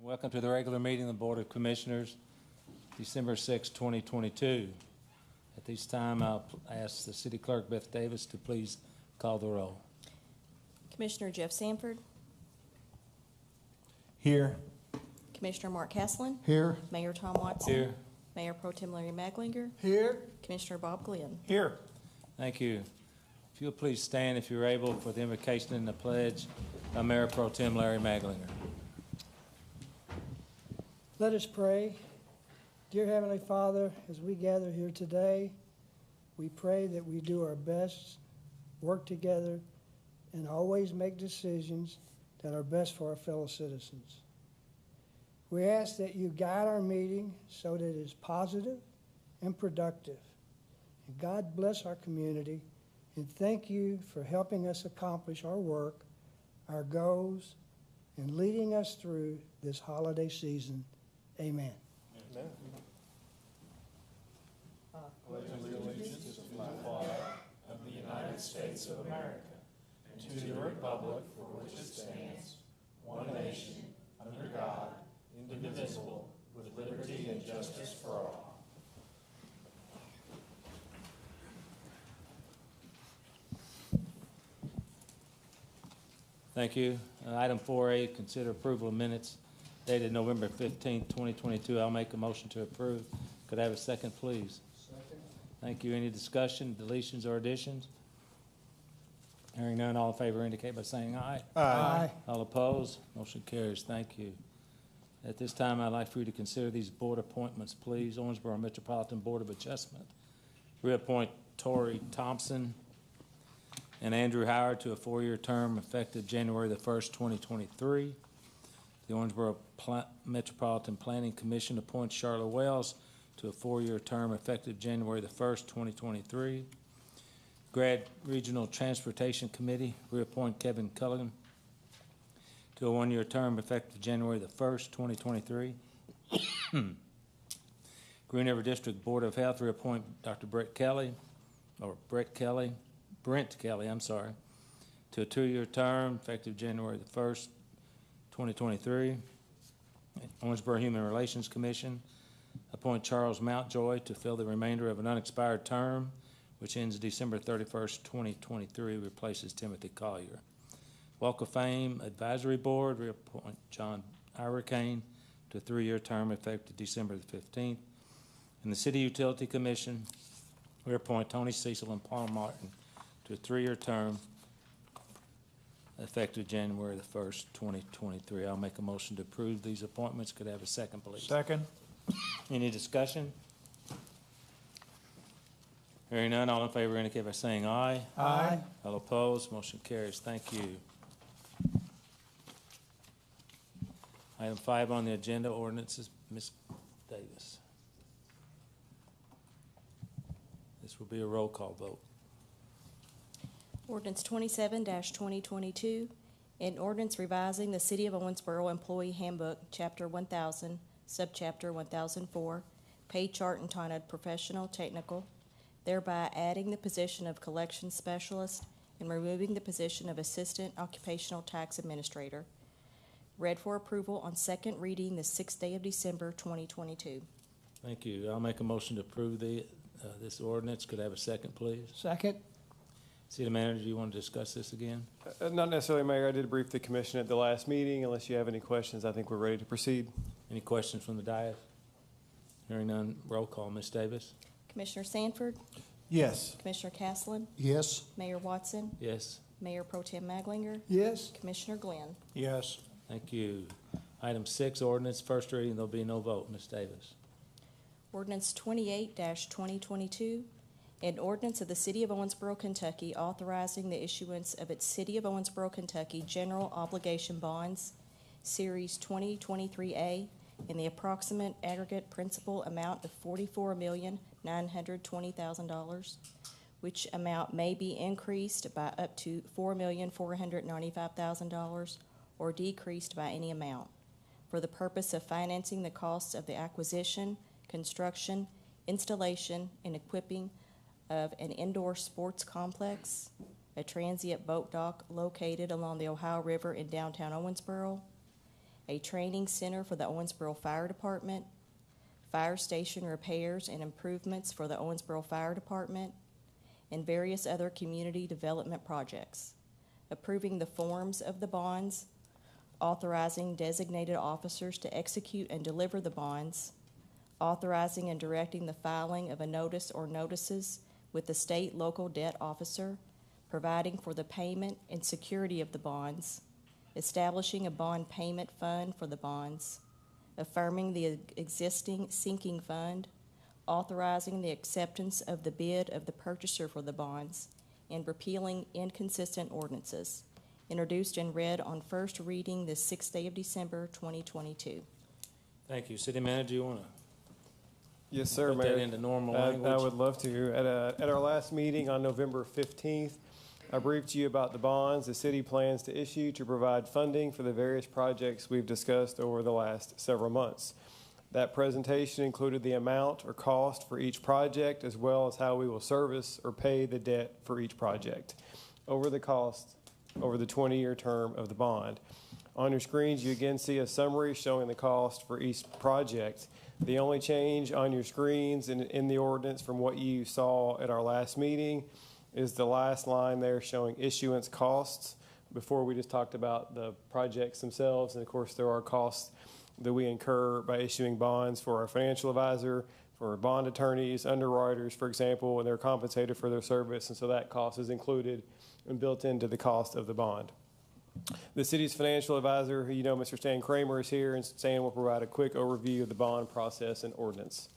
Welcome to the regular meeting of the Board of Commissioners, December 6, 2022. At this time, I'll ask the City Clerk, Beth Davis, to please call the roll. Commissioner Jeff Sanford. Here. Commissioner Mark Caslen. Here. Mayor Tom Watson. Here. Mayor Pro Tem Larry Maglinger. Here. Commissioner Bob Glenn. Here. Thank you. If you'll please stand, if you're able, for the invocation and the pledge by Mayor Pro Tem Larry Maglinger. Let us pray. Dear Heavenly Father, as we gather here today, we pray that we do our best, work together, and always make decisions that are best for our fellow citizens. We ask that you guide our meeting so that it is positive and productive. And God bless our community, and thank you for helping us accomplish our work, our goals, and leading us through this holiday season. Amen. Amen. I pledge allegiance to the flag of the United States of America and to the republic for which it stands, one nation, under God, indivisible, with liberty and justice for all. Thank you. Item 4A, consider approval of minutes dated November 15, 2022. I'll make a motion to approve. Could I have a second, please? Second. Thank you. Any discussion, deletions, or additions? Hearing none, all in favor indicate by saying aye. Aye. All opposed? Motion carries. Thank you. At this time, I'd like for you to consider these board appointments, please. Owensboro Metropolitan Board of Adjustment. Reappoint Tori Thompson and Andrew Howard to a 4-year term effective January the 1st, 2023. The Owensboro Metropolitan Planning Commission appoints Charlotte Wells to a 4-year term effective January the 1st, 2023. Grad Regional Transportation Committee, reappoint Kevin Culligan to a 1-year term effective January the 1st, 2023. Green River District Board of Health, reappoint Dr. Brent Kelly, to a 2-year term effective January the 1st, 2023. Owensboro Human Relations Commission, appoint Charles Mountjoy to fill the remainder of an unexpired term, which ends December 31st, 2023, replaces Timothy Collier. Walk of Fame Advisory Board, reappoint John Iricane to a 3-year term effective December the 15th. And the City Utility Commission, reappoint Tony Cecil and Paul Martin to a 3-year term effective January the 1st, 2023. I'll make a motion to approve these appointments. Could I have a second, please? Second. Any discussion? Hearing none, all in favor indicate by saying aye. Aye. All opposed, motion carries. Thank you. Item 5 on the agenda, ordinances. Ms. Davis. This will be a roll call vote. Ordinance 27-2022, an ordinance revising the City of Owensboro Employee Handbook, Chapter 1000, Subchapter 1004, pay chart entitled Professional Technical, thereby adding the position of Collection Specialist and removing the position of Assistant Occupational Tax Administrator. Read for approval on second reading the 6th day of December, 2022. Thank you. I'll make a motion to approve this ordinance. Could I have a second, please? Second. City Manager, do you want to discuss this again? Not necessarily, Mayor. I did brief the commission at the last meeting. Unless you have any questions, I think we're ready to proceed. Any questions from the dais? Hearing none, roll call. Ms. Davis? Commissioner Sanford, Yes. Commissioner Caslen, Yes. Mayor Watson, Yes. Mayor Pro Tem Maglinger, Yes. Commissioner Glenn. Yes. Thank you. Item 6, ordinance, first reading. There'll be no vote. Ms. Davis. Ordinance 28-2022, an ordinance of the City of Owensboro, Kentucky, authorizing the issuance of its City of Owensboro, Kentucky General Obligation Bonds, Series 2023A, in the approximate aggregate principal amount of $44,920,000, which amount may be increased by up to $4,495,000 or decreased by any amount, for the purpose of financing the costs of the acquisition, construction, installation, and equipping of an indoor sports complex, a transient boat dock located along the Ohio River in downtown Owensboro, a training center for the Owensboro Fire Department, fire station repairs and improvements for the Owensboro Fire Department, and various other community development projects, approving the forms of the bonds, authorizing designated officers to execute and deliver the bonds, authorizing and directing the filing of a notice or notices with the state local debt officer, providing for the payment and security of the bonds, establishing a bond payment fund for the bonds, affirming the existing sinking fund, authorizing the acceptance of the bid of the purchaser for the bonds, and repealing inconsistent ordinances, introduced and read on first reading this 6th day of December, 2022. Thank you. City Manager, you want to Yes, sir, put Mayor. that into normal I language? would love to. At our last meeting on November 15th, I briefed you about the bonds the city plans to issue to provide funding for the various projects we've discussed over the last several months. That presentation included the amount or cost for each project, as well as how we will service or pay the debt for each project over the 20-year term of the bond. On your screens, you again see a summary showing the cost for each project. The only change on your screens in the ordinance from what you saw at our last meeting is the last line there showing issuance costs. Before, we just talked about the projects themselves, and of course there are costs that we incur by issuing bonds for our financial advisor, for bond attorneys, underwriters, for example, and they're compensated for their service, and so that cost is included and built into the cost of the bond. The city's financial advisor, who you know, Mr. Stan Kramer, is here, and Stan will provide a quick overview of the bond process and ordinance.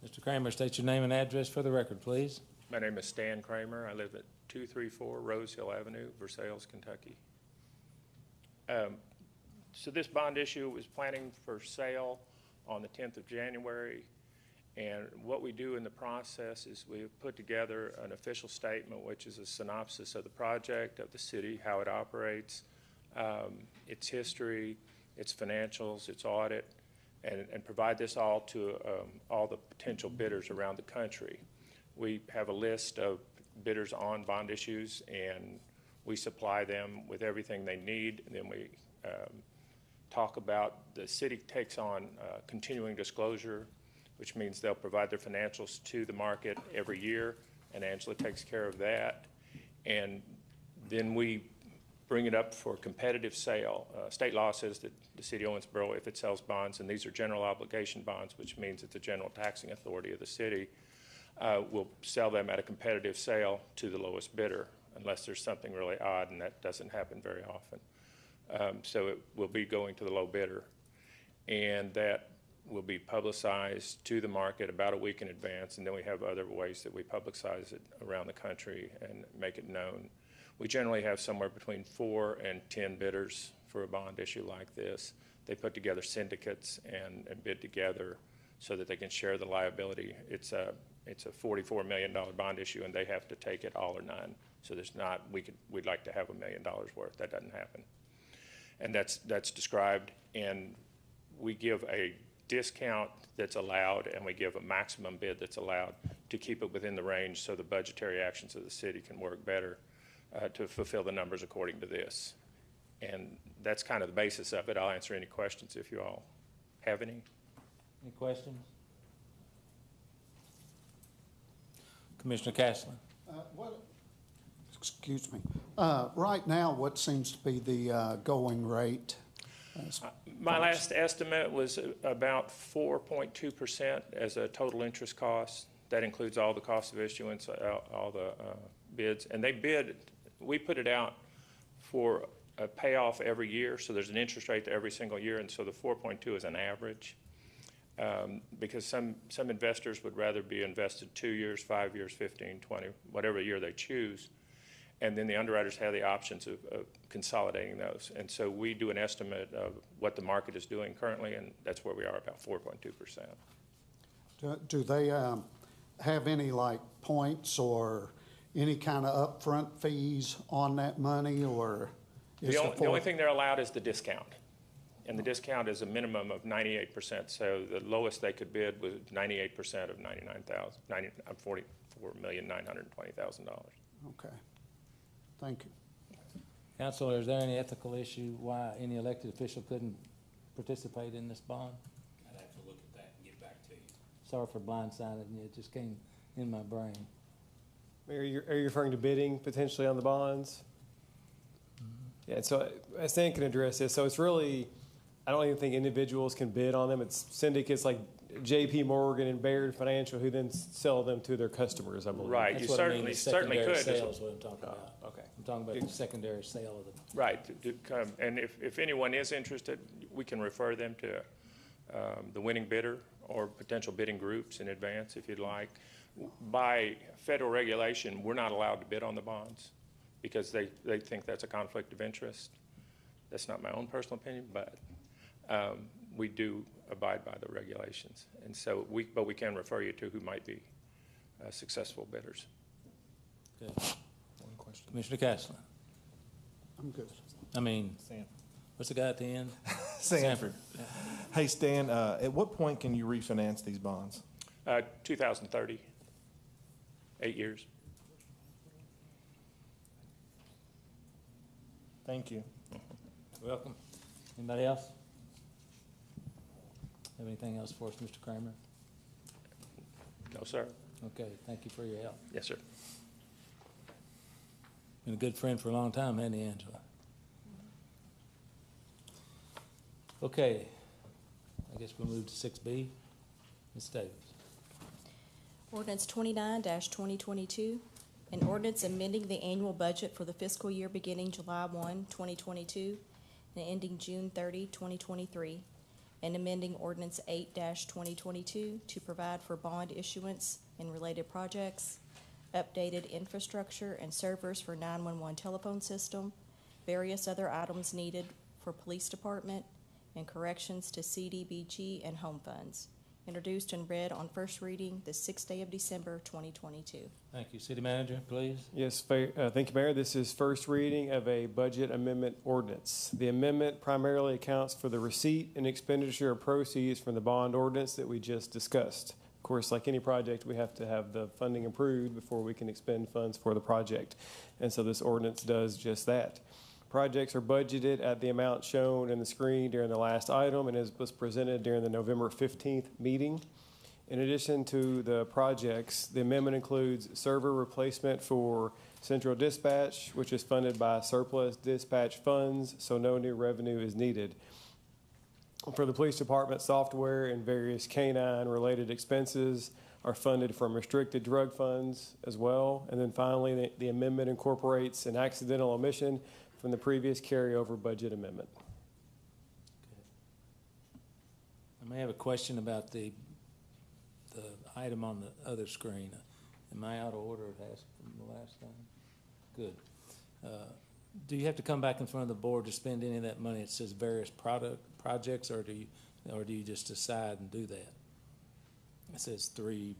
Mr. Kramer, state your name and address for the record, please. My name is Stan Kramer. I live at 234 Rose Hill Avenue, Versailles, Kentucky. So this bond issue was planning for sale on the 10th of January. And what we do in the process is we put together an official statement, which is a synopsis of the project, of the city, how it operates, its history, its financials, its audit, and provide this all to all the potential bidders around the country. We have a list of bidders on bond issues, and we supply them with everything they need, and then we talk about, the city takes on continuing disclosure, which means they'll provide their financials to the market every year, and Angela takes care of that. And then we bring it up for competitive sale. State law says that the city of Owensboro, if it sells bonds, and these are general obligation bonds, which means that the general taxing authority of the city will sell them at a competitive sale to the lowest bidder, unless there's something really odd, and that doesn't happen very often. So it will be going to the low bidder, and that will be publicized to the market about a week in advance, and then we have other ways that we publicize it around the country and make it known. We generally have somewhere between 4 and 10 bidders for a bond issue like this. They put together syndicates and bid together so that they can share the liability. It's a $44 million bond issue, and they have to take it all or none. So there's not, we'd like to have $1 million worth. That doesn't happen. And that's described, and we give a discount that's allowed, and we give a maximum bid that's allowed to keep it within the range so the budgetary actions of the city can work better to fulfill the numbers according to this. And that's kind of the basis of it. I'll answer any questions if you all have any. Any questions? Commissioner Cashland. Excuse me. Right now, what seems to be the going rate? My last estimate was about 4.2% as a total interest cost. That includes all the cost of issuance, all the bids. And we put it out for a payoff every year, so there's an interest rate every single year, and so the 4.2 is an average. Because some investors would rather be invested 2 years, 5 years, 15, 20, whatever year they choose. And then the underwriters have the options of consolidating those. And so we do an estimate of what the market is doing currently, and that's where we are, about 4.2%. Do they have any like points or any kind of upfront fees on that money, or is the only thing they're allowed is the discount. And the discount is a minimum of 98%. So the lowest they could bid was 98% of $44,920,000. Okay. Thank you. Counselor, is there any ethical issue why any elected official couldn't participate in this bond? I'd have to look at that and get back to you. Sorry for blindsiding you, it just came in my brain. Are you referring to bidding potentially on the bonds? Yeah, so Stan can address this. So it's really, I don't even think individuals can bid on them. It's syndicates like J.P. Morgan and Baird Financial who then sell them to their customers, I believe. Right, That's you what I mean, certainly, the certainly secondary could. sale is what I'm talking about. Okay. I'm talking about the secondary sale of the, Right, to come, and if anyone is interested, we can refer them to the winning bidder or potential bidding groups in advance if you'd like. By federal regulation, we're not allowed to bid on the bonds because they think that's a conflict of interest. That's not my own personal opinion, but we do abide by the regulations. And so we can refer you to who might be successful bidders. okay. One question. Commissioner Cashland. I'm good. I mean, Sam. what's the guy at the end? Sanford. Hey, Stan, at what point can you refinance these bonds? 2030, 8 years. Thank you. Welcome. Anybody else? Have anything else for us, Mr. Kramer? No, sir. Okay, thank you for your help. Yes, sir. Been a good friend for a long time, hasn't he, Angela? Okay, I guess we'll move to 6B. Ms. Davis. Ordinance 29-2022, an ordinance amending the annual budget for the fiscal year beginning July 1, 2022, and ending June 30, 2023, and amending Ordinance 8-2022 to provide for bond issuance and related projects, updated infrastructure and servers for 911 telephone system, various other items needed for police department, and corrections to CDBG and home funds. Introduced and read on first reading the 6th day of December, 2022. Thank you. City Manager, please. Yes, thank you, Mayor. This is first reading of a budget amendment ordinance. The amendment primarily accounts for the receipt and expenditure of proceeds from the bond ordinance that we just discussed. Of course, like any project, we have to have the funding approved before we can expend funds for the project. And so this ordinance does just that. Projects are budgeted at the amount shown in the screen during the last item and was presented during the November 15th meeting. In addition to the projects, the amendment includes server replacement for central dispatch, which is funded by surplus dispatch funds, so no new revenue is needed. For the police department, software and various canine-related expenses are funded from restricted drug funds as well. And then finally, the amendment incorporates an accidental omission from the previous carryover budget amendment. I may have a question about the item on the other screen. Am I out of order as from the last time? Good. Do you have to come back in front of the board to spend any of that money? It says various projects, or do you just decide and do that? It says three.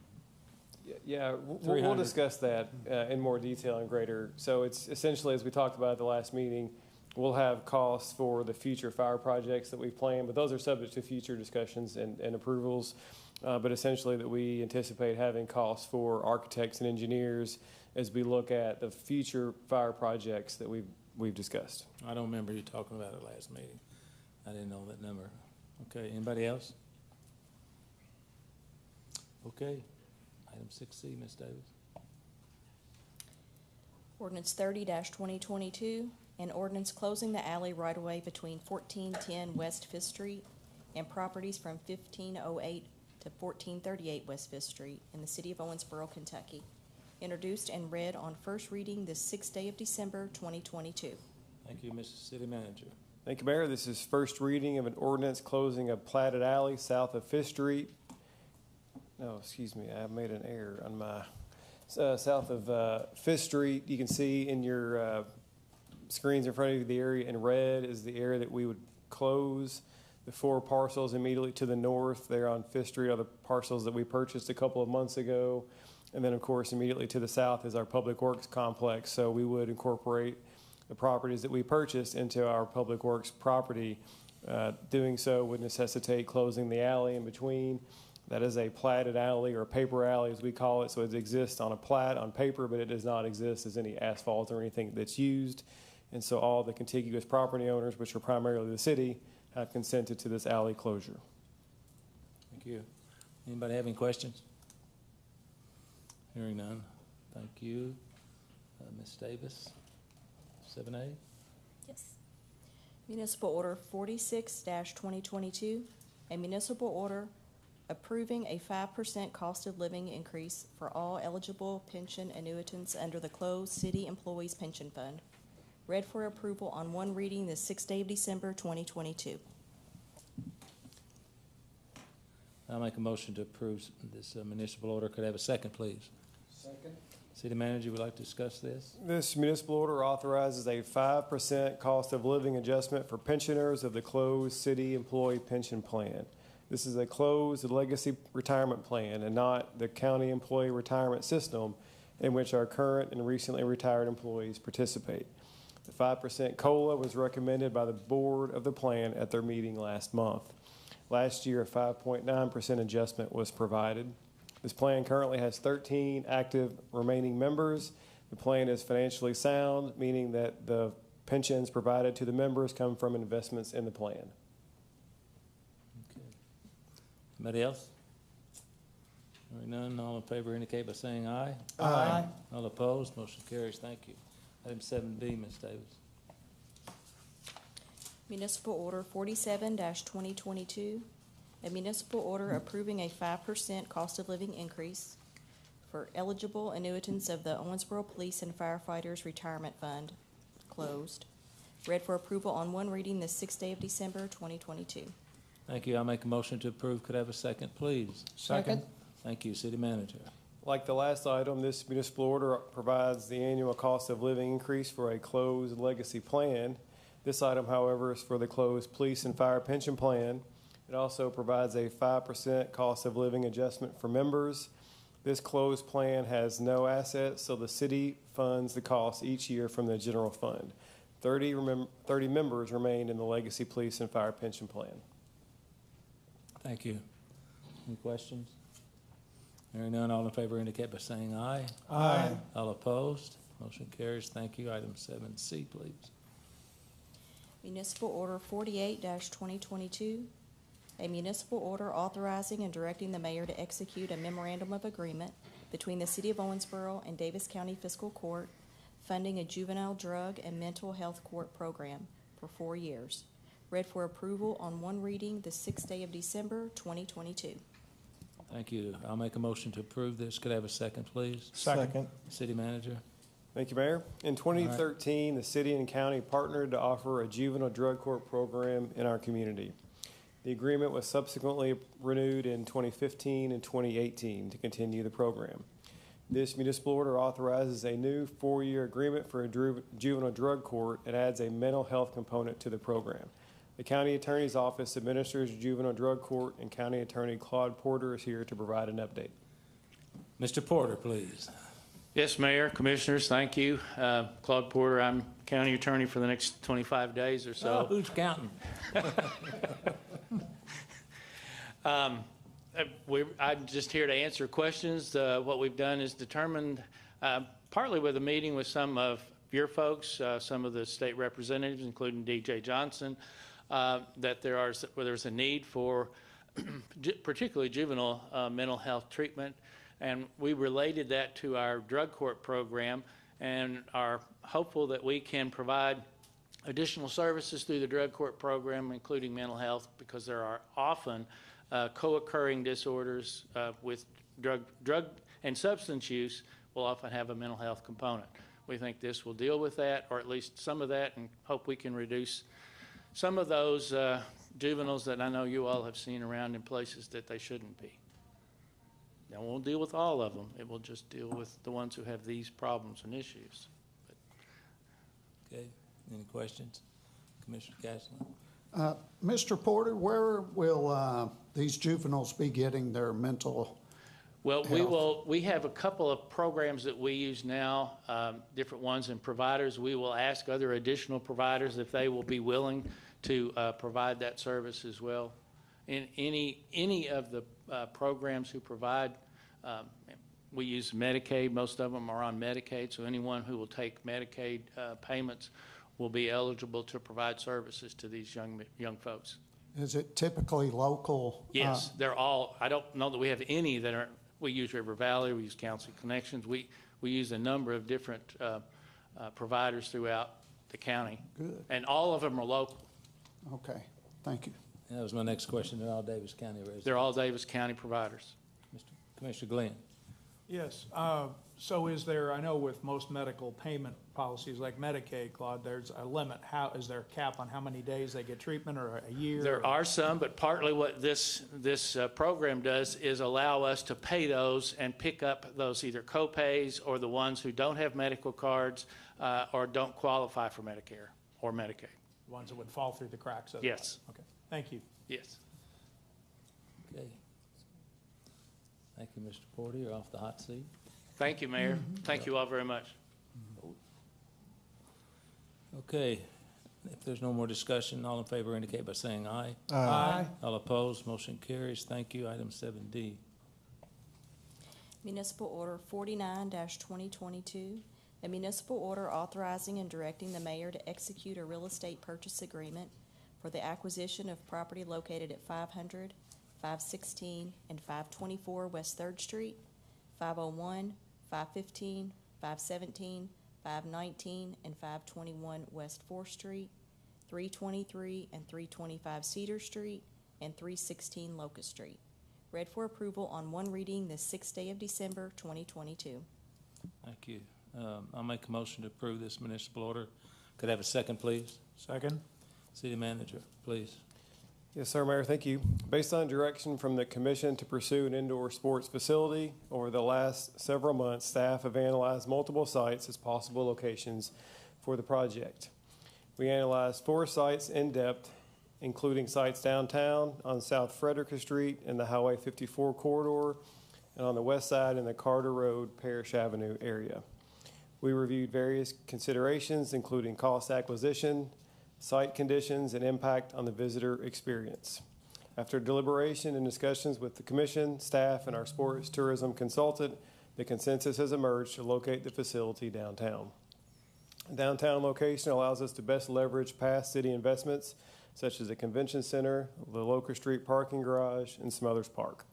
Yeah, we'll discuss that in more detail and greater. So it's essentially, as we talked about at the last meeting, we'll have costs for the future fire projects that we've planned, but those are subject to future discussions and approvals. But essentially that we anticipate having costs for architects and engineers as we look at the future fire projects that we've discussed. I don't remember you talking about it last meeting. I didn't know that number. Okay, anybody else? Okay. Item 6C, Ms. Davis. Ordinance 30-2022, an ordinance closing the alley right-of-way between 1410 West Fifth Street and properties from 1508 to 1438 West Fifth Street in the city of Owensboro, Kentucky. Introduced and read on first reading the 6th day of December, 2022. Thank you, Mr. City Manager. Thank you, Mayor. This is first reading of an ordinance closing a platted alley south of Fifth Street. No, excuse me, I made an error on my south of Fifth Street. You can see in your screens in front of you the area in red is the area that we would close. The 4 parcels immediately to the north there on Fifth Street are the parcels that we purchased a couple of months ago. And then, of course, immediately to the south is our Public Works complex. So we would incorporate the properties that we purchased into our Public Works property. Doing so would necessitate closing the alley in between. That is a platted alley, or a paper alley as we call it. So it exists on a plat on paper, but it does not exist as any asphalt or anything that's used. And so all the contiguous property owners, which are primarily the city, have consented to this alley closure. Thank you. Anybody have any questions? Hearing none. Thank you. Ms. Davis, 7A. Yes. Municipal Order 46-2022, a municipal order approving a 5% cost of living increase for all eligible pension annuitants under the closed City Employees Pension Fund. Read for approval on one reading the 6th day of December, 2022. I'll make a motion to approve this municipal order. Could I have a second, please? Second. City manager, would like to discuss this? This municipal order authorizes a 5% cost of living adjustment for pensioners of the closed city employee pension plan. This is a closed legacy retirement plan and not the county employee retirement system in which our current and recently retired employees participate. The 5% COLA was recommended by the board of the plan at their meeting last month. Last year, a 5.9% adjustment was provided. This plan currently has 13 active remaining members. The plan is financially sound, meaning that the pensions provided to the members come from investments in the plan. Okay. Anybody else? Hearing none, all in favor indicate by saying aye. Aye. All opposed, motion carries. Thank you. Item 7B, Ms. Davis. Municipal Order 47-2022, a municipal order approving a 5% cost of living increase for eligible annuitants of the Owensboro Police and Firefighters Retirement Fund, closed. Read for approval on one reading the 6th day of December, 2022. Thank you. I'll make a motion to approve. Could I have a second, please? Second. Thank you, city manager. Like the last item, this municipal order provides the annual cost of living increase for a closed legacy plan. This item, however, is for the closed police and fire pension plan. It also provides a 5% cost of living adjustment for members. This closed plan has no assets, so the city funds the cost each year from the general fund. 30 members remain in the legacy police and fire pension plan. Thank you. Any questions? Hearing none, all in favor indicate by saying aye. Aye. All opposed, motion carries. Thank you. Item 7C, please. Municipal Order 48-2022, a municipal order authorizing and directing the mayor to execute a memorandum of agreement between the City of Owensboro and Davis County Fiscal Court, funding a juvenile drug and mental health court program for 4 years. Read for approval on one reading the 6th day of December, 2022. Thank you. I'll make a motion to approve this. Could I have a second, please? Second. City manager. Thank you, Mayor. In 2013, the city and county partnered to offer a juvenile drug court program in our community. The agreement was subsequently renewed in 2015 and 2018 to continue the program. This municipal order authorizes a new 4-year agreement for a juvenile drug court and adds a mental health component to the program. The county attorney's office administers juvenile drug court, and county attorney Claude Porter is here to provide an update. Mr. Porter, please. Yes, Mayor, Commissioners, thank you. Claude Porter, I'm county attorney for the next 25 days or so. Oh, who's counting? I'm just here to answer questions. What we've done is determined, partly with a meeting with some of your folks, some of the state representatives, including DJ Johnson, that there's a need for particularly juvenile mental health treatment. And we related that to our drug court program and are hopeful that we can provide additional services through the drug court program, including mental health, because there are often co-occurring disorders with drug and substance use will often have a mental health component. We think this will deal with that, or at least some of that, and hope we can reduce some of those juveniles that I know you all have seen around in places that they shouldn't be. Now, it won't deal with all of them. It will just deal with the ones who have these problems and issues. Okay, any questions? Commissioner Cashland? Mr. Porter, where will these juveniles be getting their mental Well, health? we have a couple of programs that we use now, different ones, and providers. We will ask other additional providers if they will be willing to provide that service as well. In any of the programs who provide, we use Medicaid. Most of them are on Medicaid, so anyone who will take Medicaid payments will be eligible to provide services to these young folks. Is it typically local? Yes, they're all, I don't know that we have any that are, we use River Valley, we use Council Connections, we use a number of different providers throughout the county. Good. And all of them are local. Okay, thank you. That was my next question. They're all Davis County residents. They're all Davis County providers. Commissioner Glenn. Yes, so is there, I know with most medical payment policies like Medicaid, Claude, there's a limit. How, is there a cap on how many days they get treatment, or a year? There are some, but partly what this program does is allow us to pay those and pick up those either co-pays or the ones who don't have medical cards or don't qualify for Medicare or Medicaid. Ones that would fall through the cracks otherwise? Yes. Okay, thank you. Yes. Okay. Thank you, Mr. Porter. You're off the hot seat. Thank you, Mayor. Thank you all very much. Okay. If there's no more discussion, all in favor indicate by saying aye. Aye. All opposed, motion carries. Thank you. Item 7D. Municipal Order 49-2022, a municipal order authorizing and directing the mayor to execute a real estate purchase agreement for the acquisition of property located at 500, 516, and 524 West 3rd Street, 501, 515, 517, 519, and 521 West 4th Street, 323 and 325 Cedar Street, and 316 Locust Street. Read for approval on one reading this 6th day of December, 2022. Thank you. I'll make a motion to approve this municipal order. Could I have a second, please? Second? City Manager, please. Yes, sir, Mayor, thank you. Based on direction from the commission to pursue an indoor sports facility, over the last several months, staff have analyzed multiple sites as possible locations for the project. We analyzed 4 sites in depth, including sites downtown, on South Frederick Street in the Highway 54 corridor, and on the west side in the Carter Road, Parrish Avenue area. We reviewed various considerations, including cost acquisition, site conditions, and impact on the visitor experience. After deliberation and discussions with the commission, staff, and our sports tourism consultant, the consensus has emerged to locate the facility downtown. Downtown location allows us to best leverage past city investments, such as the convention center, the Locust Street parking garage, and Smothers Park.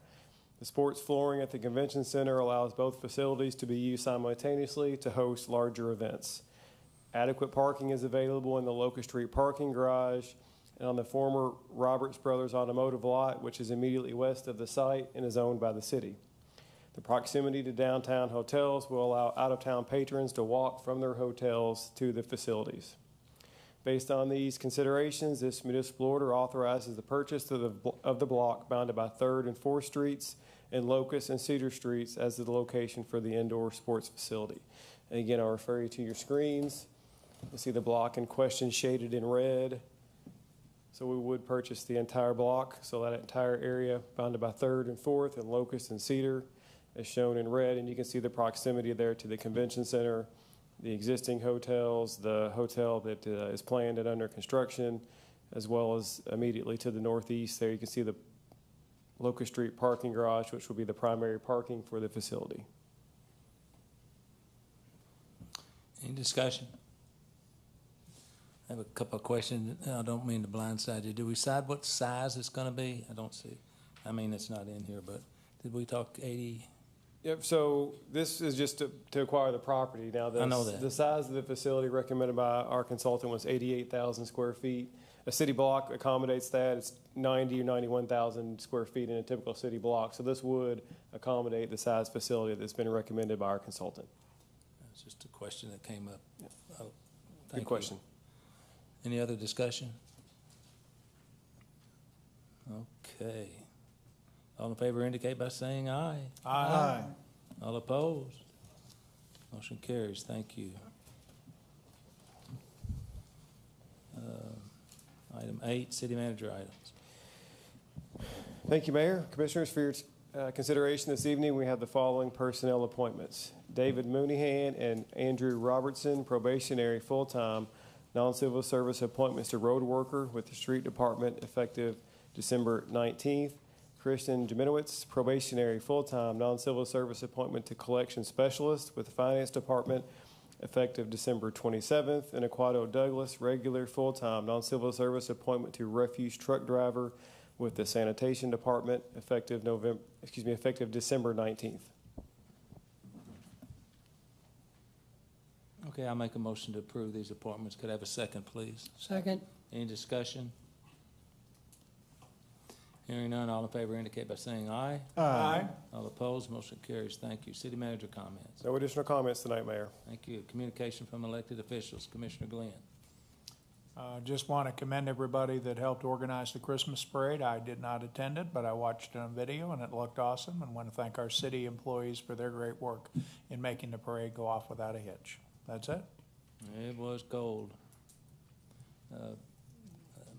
The sports flooring at the convention center allows both facilities to be used simultaneously to host larger events. Adequate parking is available in the Locust Street parking garage and on the former Roberts Brothers Automotive lot, which is immediately west of the site and is owned by the city. The proximity to downtown hotels will allow out-of-town patrons to walk from their hotels to the facilities. Based on these considerations, this municipal order authorizes the purchase of the block bounded by 3rd and 4th Streets and Locust and Cedar Streets as the location for the indoor sports facility. And again, I'll refer you to your screens. You'll see the block in question shaded in red. So we would purchase the entire block, so that entire area bounded by 3rd and 4th and Locust and Cedar is shown in red, and you can see the proximity there to the convention center, the existing hotels, the hotel that is planned and under construction, as well as immediately to the northeast there you can see the Locust Street parking garage, which will be the primary parking for the facility. Any discussion? I have a couple of questions. I don't mean to blindside you. Do we decide what size it's going to be? I don't see. I mean, it's not in here, but did we talk 80? Yep, so this is just to acquire the property. Now, I know that. The size of the facility recommended by our consultant was 88,000 square feet. A city block accommodates that. It's 90 or 91,000 square feet in a typical city block. So this would accommodate the size facility that's been recommended by our consultant. That's just a question that came up. Yep. Oh, Good thank you. question. Any other discussion? Okay. All in favor indicate by saying aye. Aye. All opposed? Motion carries. Thank you. Item 8, city manager items. Thank you, Mayor. Commissioners, for your consideration this evening, we have the following personnel appointments. David Mooneyhan and Andrew Robertson, probationary full-time, non-civil service appointments to road worker with the street department effective December 19th. Kristen Jaminowitz, probationary full-time, non-civil service appointment to collection specialist with the finance department effective December 27th. And Aquato Douglas, regular, full-time, non-civil service appointment to refuse truck driver with the sanitation department, effective December 19th. Okay, I'll make a motion to approve these appointments. Could I have a second, please? Second. Any discussion? Hearing none, all in favor indicate by saying aye. Aye. All opposed, motion carries. Thank you. City manager comments. No additional comments tonight, Mayor. Thank you. Communication from elected officials. Commissioner Glenn. Just want to commend everybody that helped organize the Christmas parade. I did not attend it, but I watched it on video and it looked awesome, and want to thank our city employees for their great work in making the parade go off without a hitch. That's it. It was cold.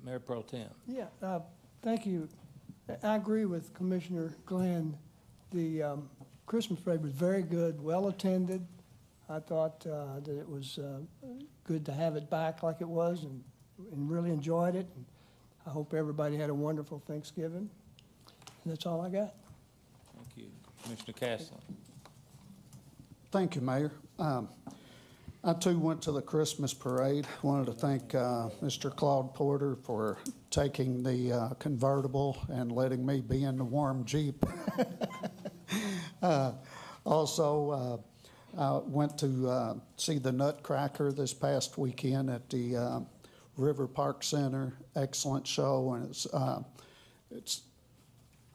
Mayor Pro Tem. Yeah, thank you. I agree with Commissioner Glenn. The Christmas parade was very good, well-attended. I thought that it was good to have it back like it was, and really enjoyed it. And I hope everybody had a wonderful Thanksgiving. And that's all I got. Thank you. Commissioner Castle. Thank you, Mayor. I too went to the Christmas parade. Wanted to thank Mr. Claude Porter for taking the convertible and letting me be in the warm Jeep. Also, I went to see the Nutcracker this past weekend at the River Park Center. Excellent show, and it's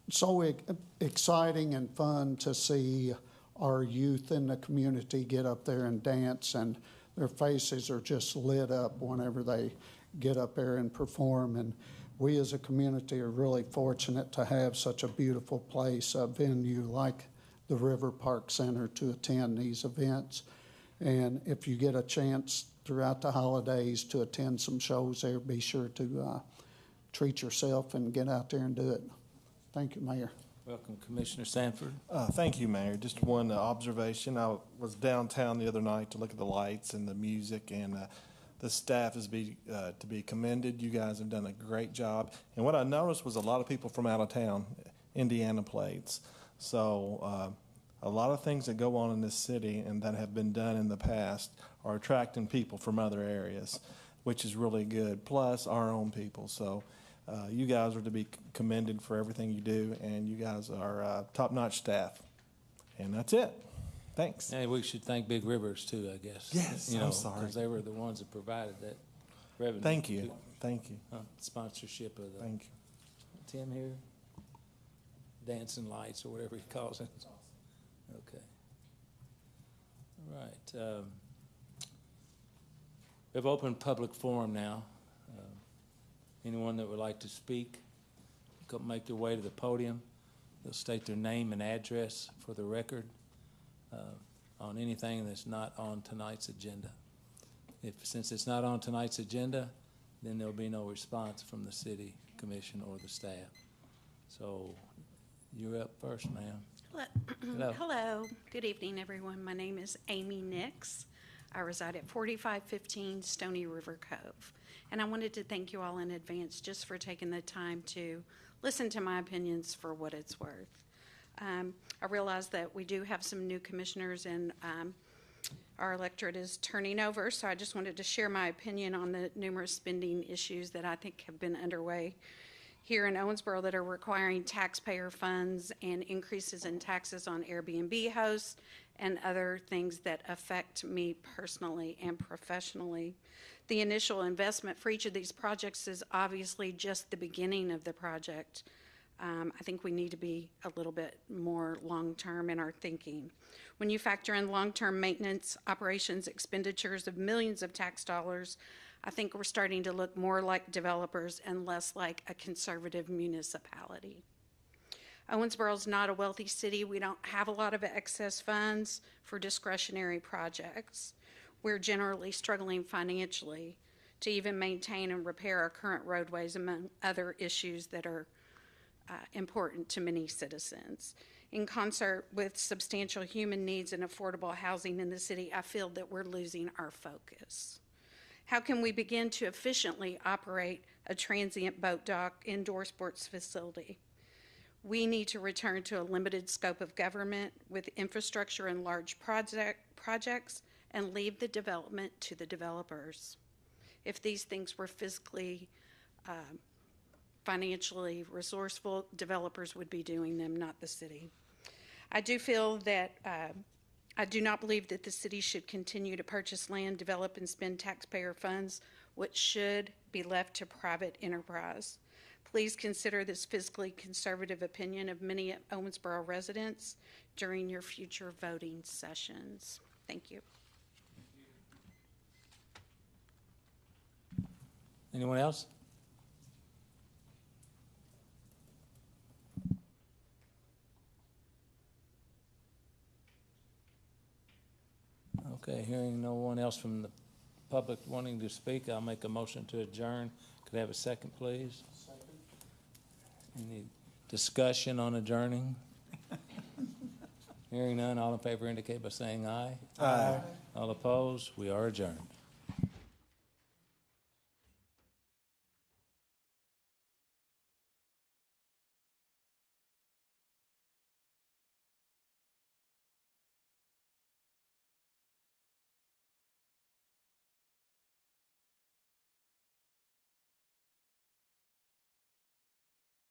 so exciting and fun to see our youth in the community get up there and dance, and their faces are just lit up whenever they get up there and perform. And we as a community are really fortunate to have such a beautiful place, a venue like the River Park Center to attend these events. And if you get a chance throughout the holidays to attend some shows there, be sure to treat yourself and get out there and do it. Thank you, Mayor. Welcome, Commissioner Sanford. Thank you, Mayor. Just one observation. I was downtown the other night to look at the lights and the music, and the staff is to be commended. You guys have done a great job. And what I noticed was a lot of people from out of town, Indiana plates. So a lot of things that go on in this city and that have been done in the past are attracting people from other areas, which is really good, plus our own people. So you guys are to be commended for everything you do, and you guys are top-notch staff. And that's it. Thanks. Hey, we should thank Big Rivers too, I guess. Yes, I'm sorry. Because they were the ones that provided that revenue. Thank you. Thank you. Sponsorship of the. Thank you. Tim here? Dancing Lights or whatever he calls it. Okay. All right. We have open public forum now. Anyone that would like to speak, come make their way to the podium. They'll state their name and address for the record on anything that's not on tonight's agenda. Since it's not on tonight's agenda, then there'll be no response from the city commission or the staff. So you're up first, ma'am. Hello. Hello. Good evening, everyone. My name is Amy Nix. I reside at 4515 Stony River Cove. And I wanted to thank you all in advance just for taking the time to listen to my opinions for what it's worth. I realize that we do have some new commissioners and our electorate is turning over, so I just wanted to share my opinion on the numerous spending issues that I think have been underway here in Owensboro that are requiring taxpayer funds and increases in taxes on Airbnb hosts and other things that affect me personally and professionally. The initial investment for each of these projects is obviously just the beginning of the project. I think we need to be a little bit more long-term in our thinking. When you factor in long-term maintenance, operations, expenditures of millions of tax dollars, I think we're starting to look more like developers and less like a conservative municipality. Owensboro is not a wealthy city. We don't have a lot of excess funds for discretionary projects. We're generally struggling financially to even maintain and repair our current roadways, among other issues that are important to many citizens. In concert with substantial human needs and affordable housing in the city, I feel that we're losing our focus. How can we begin to efficiently operate a transient boat dock indoor sports facility? We need to return to a limited scope of government with infrastructure and large projects and leave the development to the developers. If these things were physically, financially resourceful, developers would be doing them, not the city. I do feel that I do not believe that the city should continue to purchase land, develop, and spend taxpayer funds, which should be left to private enterprise. Please consider this fiscally conservative opinion of many Owensboro residents during your future voting sessions. Thank you. Anyone else? Okay, hearing no one else from the public wanting to speak, I'll make a motion to adjourn. Could I have a second, please? Second. Any discussion on adjourning? Hearing none, all in favor indicate by saying aye. Aye. All opposed, we are adjourned.